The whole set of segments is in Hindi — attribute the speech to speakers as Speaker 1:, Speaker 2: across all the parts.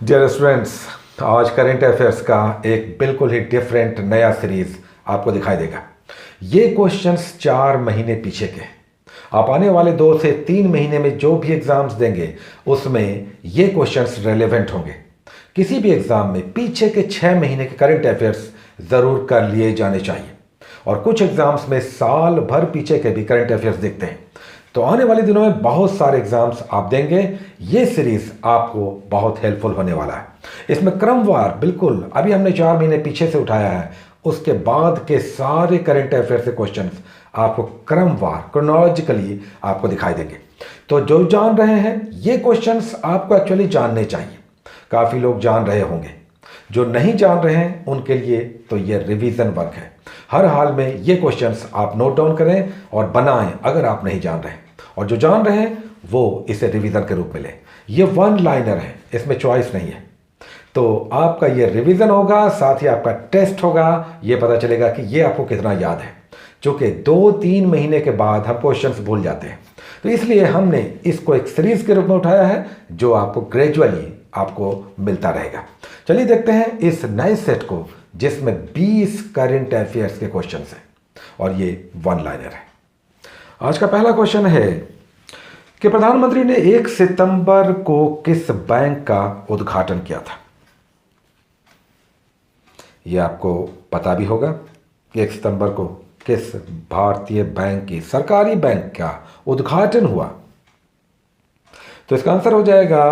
Speaker 1: डियर स्टूडेंट्स, आज करंट अफेयर्स का एक बिल्कुल ही डिफरेंट नया सीरीज आपको दिखाई देगा। ये क्वेश्चंस 4 महीने पीछे के, आप आने वाले 2 से 3 महीने में जो भी एग्जाम्स देंगे उसमें ये क्वेश्चंस रेलेवेंट होंगे। किसी भी एग्जाम में पीछे के 6 महीने के करंट अफेयर्स जरूर कर लिए जाने चाहिए, और कुछ एग्जाम्स में साल भर पीछे के भी करंट अफेयर्स दिखते हैं। तो आने वाले दिनों में बहुत सारे एग्जाम्स आप देंगे, ये सीरीज आपको बहुत हेल्पफुल होने वाला है। इसमें क्रमवार बिल्कुल अभी हमने 4 महीने पीछे से उठाया है, उसके बाद के सारे करंट अफेयर से क्वेश्चंस आपको क्रमवार क्रोनोलॉजिकली आपको दिखाई देंगे। तो जो जान रहे हैं ये क्वेश्चंस आपको एक्चुअली जानने चाहिए। काफ़ी लोग जान रहे होंगे, जो नहीं जान रहे हैं उनके लिए तो ये रिवीजन वर्क है। हर हाल में ये क्वेश्चंस आप नोट डाउन करें और बनाएं अगर आप नहीं जान रहे हैं, और जो जान रहे हैं वो इसे रिवीजन के रूप में लें। ये वन लाइनर है, इसमें चॉइस नहीं है। तो आपका ये रिवीजन होगा, साथ ही आपका टेस्ट होगा। ये पता चलेगा कि ये आपको कितना याद है, क्योंकि 2-3 महीने के बाद हम क्वेश्चंस भूल जाते हैं। तो इसलिए हमने इसको एक सीरीज के रूप में उठाया है, जो आपको ग्रेजुअली आपको मिलता रहेगा। चलिए देखते हैं इस नए सेट को, जिसमें 20 करंट अफेयर्स के क्वेश्चंस हैं और ये वन लाइनर है। आज का पहला क्वेश्चन है कि प्रधानमंत्री ने 1 सितंबर को किस बैंक का उद्घाटन किया था। यह आपको पता भी होगा कि 1 सितंबर को किस भारतीय बैंक की सरकारी बैंक का उद्घाटन हुआ। तो इसका आंसर हो जाएगा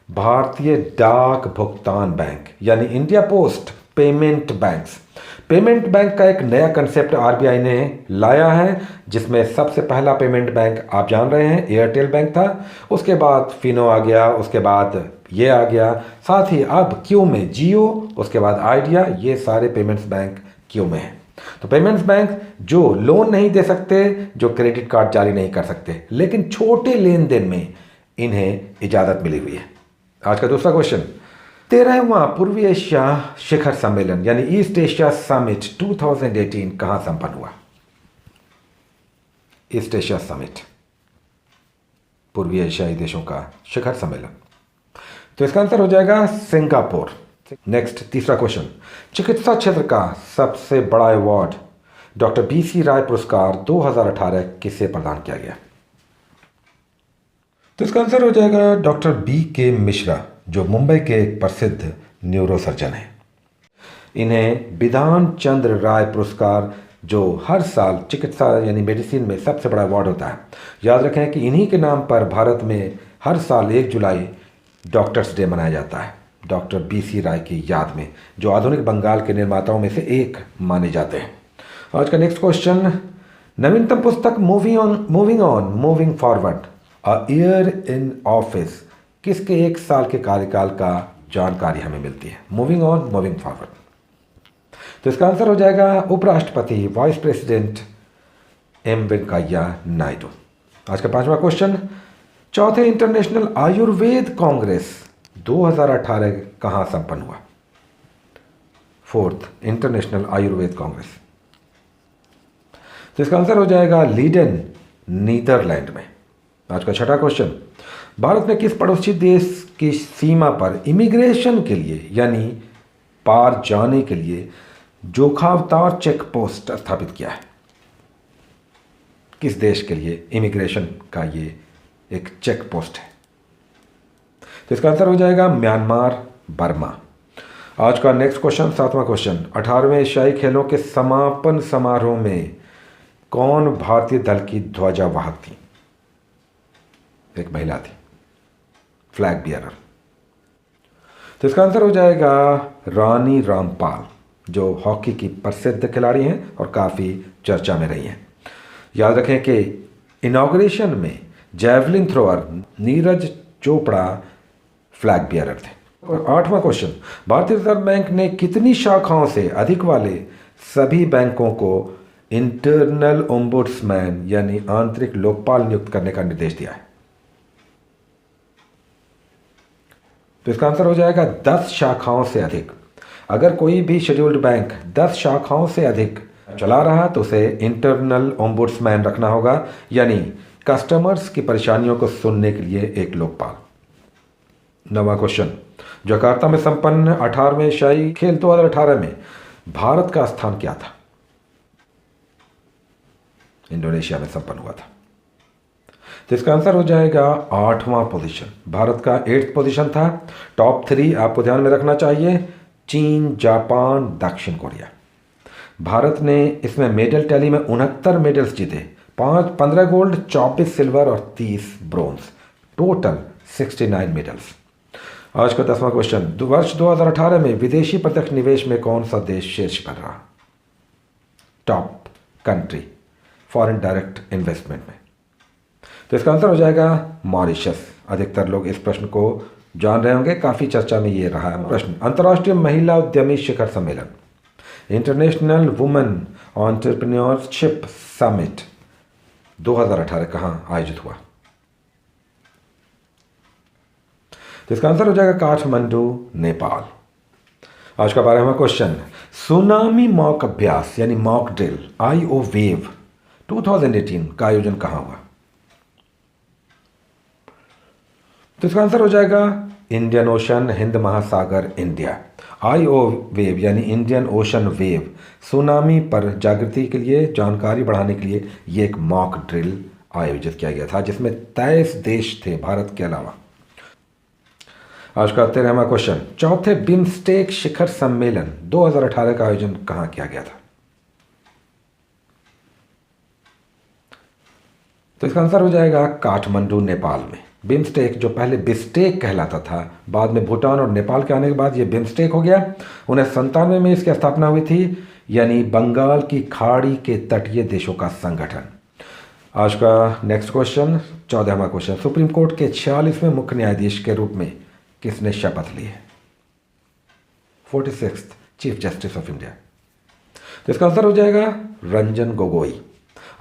Speaker 1: भारतीय डाक भुगतान बैंक, यानी India post payment banks. Payment bank का एक नया कंसेप्ट आरबीआई ने लाया है, जिसमें सबसे पहला पेमेंट बैंक आप जान रहे हैं एयरटेल बैंक था, उसके बाद फिनो आ गया, उसके बाद ये आ गया, साथ ही अब क्यू में जियो, उसके बाद आइडिया। ये सारे पेमेंट्स बैंक क्यू में हैं। तो पेमेंट्स बैंक जो लोन नहीं दे सकते, जो क्रेडिट कार्ड जारी नहीं कर सकते, लेकिन छोटे लेन देन में इन्हें इजाज़त मिली हुई है। आज का दूसरा क्वेश्चन, 13वां पूर्वी एशिया शिखर सम्मेलन यानी ईस्ट एशिया समिट 2018 कहां संपन्न हुआ। ईस्ट एशिया समिट, पूर्वी एशियाई देशों का शिखर सम्मेलन। तो इसका आंसर हो जाएगा सिंगापुर। नेक्स्ट तीसरा क्वेश्चन, चिकित्सा क्षेत्र का सबसे बड़ा अवार्ड डॉक्टर बीसी राय पुरस्कार 2018 किसे प्रदान किया गया। तो इसका आंसर हो जाएगा डॉक्टर BK मिश्रा, जो मुंबई के एक प्रसिद्ध न्यूरोसर्जन हैं। इन्हें विधान चंद्र राय पुरस्कार, जो हर साल चिकित्सा यानी मेडिसिन में सबसे बड़ा अवार्ड होता है, याद रखें कि इन्हीं के नाम पर भारत में हर साल 1 जुलाई डॉक्टर्स डे मनाया जाता है, डॉक्टर BC राय की याद में, जो आधुनिक बंगाल के निर्माताओं में से एक माने जाते हैं। आज का नेक्स्ट क्वेश्चन, नवीनतम पुस्तक moving forward a year in office किसके 1 साल के कार्यकाल का जानकारी हमें मिलती है। Moving forward. तो इसका आंसर हो जाएगा उपराष्ट्रपति vice president M Venkaiah Naidu. आज का 5वां क्वेश्चन, चौथे इंटरनेशनल आयुर्वेद कांग्रेस 2018 कहां संपन्न हुआ। 4th international Ayurveda Congress. तो इसका आंसर हो जाएगा लीडेन, नीदरलैंड में। आज का 6वां क्वेश्चन, भारत ने किस पड़ोसी देश की सीमा पर इमिग्रेशन के लिए यानी पार जाने के लिए जोखावतार चेक पोस्ट स्थापित किया है। किस देश के लिए इमिग्रेशन का ये एक चेक पोस्ट है। तो इसका आंसर हो जाएगा म्यांमार, बर्मा। आज का नेक्स्ट क्वेश्चन, 7वां क्वेश्चन, 18वें एशियाई खेलों के समापन समारोह में कौन भारतीय दल की ध्वजावाहक थी। एक महिला थी, फ्लैग बियरर। तो इसका आंसर हो जाएगा रानी रामपाल, जो हॉकी की प्रसिद्ध खिलाड़ी हैं और काफ़ी चर्चा में रही हैं। याद रखें कि इनॉग्रेशन में javelin thrower Neeraj Chopra flag bearer थे। और 8वां क्वेश्चन, भारतीय रिजर्व बैंक ने कितनी शाखाओं से अधिक वाले सभी बैंकों को इंटरनल ओम्बुड्समैन यानी आंतरिक लोकपाल नियुक्त करने का निर्देश दिया है। तो इसका आंसर हो जाएगा 10 शाखाओं से अधिक। अगर कोई भी शेड्यूल्ड बैंक 10 शाखाओं से अधिक चला रहा तो उसे इंटरनल ओम्बुड्समैन रखना होगा, यानी कस्टमर्स की परेशानियों को सुनने के लिए एक लोकपाल। 9वां क्वेश्चन, जकार्ता में संपन्न 18वें एशियाई खेल 2018 में भारत का स्थान क्या था? इंडोनेशिया में संपन्न हुआ था। तो इसका आंसर हो जाएगा 8वां पोजीशन। भारत का 8th पोजीशन था। टॉप 3 आपको ध्यान में रखना चाहिए, चीन, जापान, दक्षिण कोरिया। भारत ने इसमें मेडल टैली में 69 मेडल्स जीते, 15 गोल्ड, 24 सिल्वर और 30 ब्रोंज, टोटल 69 मेडल्स। आज का 10वां क्वेश्चन, वर्ष 2018 में विदेशी प्रत्यक्ष निवेश में कौन सा देश शीर्ष पर रहा? Top country foreign direct investment में। तो इसका आंसर हो जाएगा मॉरिशस। अधिकतर लोग इस प्रश्न को जान रहे होंगे, काफ़ी चर्चा में ये रहा है प्रश्न। अंतर्राष्ट्रीय महिला उद्यमी शिखर सम्मेलन, इंटरनेशनल वुमेन एंटरप्रेन्योरशिप समिट 2018 कहाँ आयोजित हुआ? तो इसका आंसर हो जाएगा काठमांडू, नेपाल। आज का 12वां क्वेश्चन, सुनामी मॉक अभ्यास यानी मॉक ड्रिल IO वेव 2018 का आयोजन कहाँ हुआ? तो इसका आंसर हो जाएगा इंडियन ओशन, हिंद महासागर, इंडिया। IO वेव यानी इंडियन ओशन वेव सुनामी पर जागृति के लिए, जानकारी बढ़ाने के लिए ये एक मॉक ड्रिल आयोजित किया गया था, जिसमें 23 देश थे भारत के अलावा। आज का 13वां क्वेश्चन, चौथे बिम्स्टेक शिखर सम्मेलन 2018 का आयोजन कहाँ किया गया था? तो इसका आंसर हो जाएगा काठमांडू, नेपाल में। बिम्स्टेक जो पहले बिस्टेक कहलाता था, बाद में भूटान और नेपाल के आने के बाद ये बिम्स्टेक हो गया। 1997 में इसकी स्थापना हुई थी, यानी बंगाल की खाड़ी के तटीय देशों का संगठन। आज का नेक्स्ट क्वेश्चन, 14वां क्वेश्चन, सुप्रीम कोर्ट के 46वें मुख्य न्यायाधीश के रूप में किसने शपथ ली है? 46th chief justice of India. तो इसका आंसर हो जाएगा रंजन गोगोई।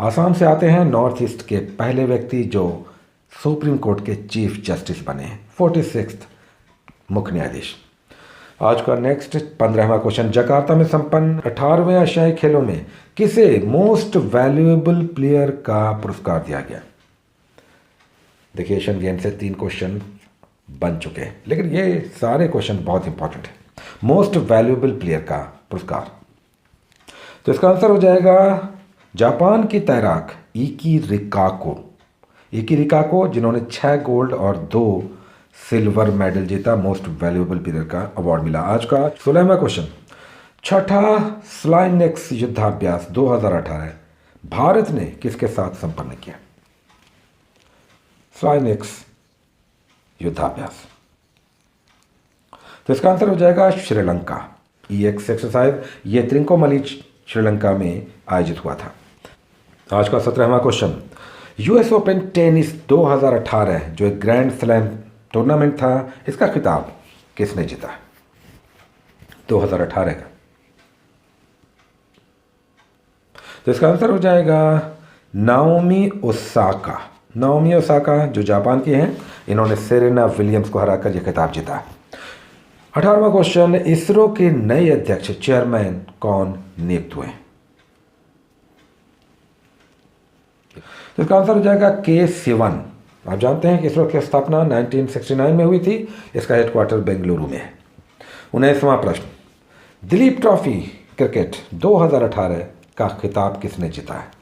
Speaker 1: आसाम से आते हैं, नॉर्थ ईस्ट के पहले व्यक्ति जो सुप्रीम कोर्ट के चीफ जस्टिस बने हैं, 46th मुख्य न्यायाधीश। आज का नेक्स्ट 15वां क्वेश्चन, जकार्ता में संपन्न 18वें एशियाई खेलों में किसे मोस्ट वैल्यूएबल प्लेयर का पुरस्कार दिया गया? देखिए, एशियन गेम से 3 क्वेश्चन बन चुके हैं, लेकिन ये सारे क्वेश्चन बहुत इंपॉर्टेंट है। मोस्ट वैल्यूएबल प्लेयर का पुरस्कार, तो इसका आंसर हो जाएगा जापान की तैराक इकी रिकाको, जिन्होंने 6 गोल्ड और 2 सिल्वर मेडल जीता। मोस्ट वैल्यूएबल प्लेयर का अवार्ड मिला। आज का 16वां क्वेश्चन, छठा स्लाइनेक्स युद्धाभ्यास 2018 भारत ने किसके साथ संपन्न किया? स्लाइनेक्स युद्धाभ्यास, तो इसका आंसर हो जाएगा श्रीलंका। EX एक्सरसाइज ये त्रिंकोमली श्रीलंका में आयोजित हुआ था। आज का 17वां क्वेश्चन, US ओपन टेनिस 2018 जो एक ग्रैंड स्लैम टूर्नामेंट था, इसका खिताब किसने जीता? 2018 का। तो इसका आंसर हो जाएगा नाओमी ओसाका जो जापान की हैं, इन्होंने सेरेना विलियम्स को हराकर यह खिताब जीता। 18वां क्वेश्चन, इसरो के नए अध्यक्ष चेयरमैन कौन नियुक्त हुए? तो इसका आंसर हो जाएगा K सिवन। आप जानते हैं कि इसरो की स्थापना 1969 में हुई थी। इसका हेडक्वार्टर बेंगलुरु में है। 19वां प्रश्न, दिलीप ट्रॉफी क्रिकेट 2018 का खिताब किसने जीता है?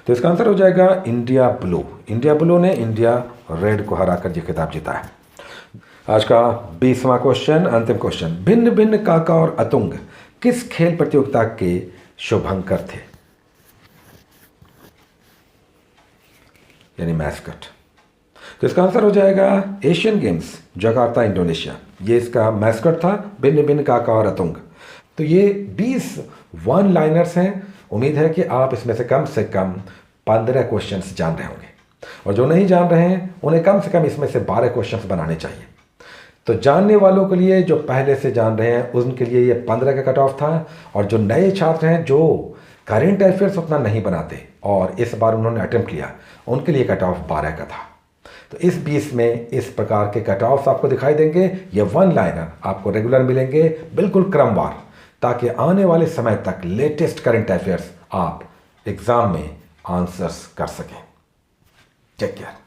Speaker 1: तो इसका आंसर हो जाएगा इंडिया ब्लू ने इंडिया रेड को हराकर यह खिताब जीता है। आज का 20वां क्वेश्चन, अंतिम क्वेश्चन, भिन्न भिन्न काका और अतुंग किस खेल प्रतियोगिता के शुभंकर थे? यानी मैस्कट। तो इसका आंसर हो जाएगा एशियन गेम्स जकार्ता, इंडोनेशिया। ये इसका मैस्कट था, भिन्न भिन्न काका और अतुंग। तो ये 20 वन लाइनर्स हैं। उम्मीद है कि आप इसमें से कम 15 क्वेश्चंस जान रहे होंगे, और जो नहीं जान रहे हैं उन्हें कम से कम इसमें से 12 क्वेश्चंस बनाने चाहिए। तो जानने वालों के लिए, जो पहले से जान रहे हैं, उनके लिए ये 15 का कट ऑफ था, और जो नए छात्र हैं जो करेंट अफेयर्स उतना नहीं बनाते और इस बार उन्होंने अटेम्प्ट किया, उनके लिए कट ऑफ 12 का था। तो इस 20 में इस प्रकार के कट ऑफ्स आपको दिखाई देंगे। ये वन लाइनर आपको रेगुलर मिलेंगे, बिल्कुल क्रमवार, ताकि आने वाले समय तक लेटेस्ट करंट अफेयर्स आप एग्जाम में आंसर्स कर सकें। Take care.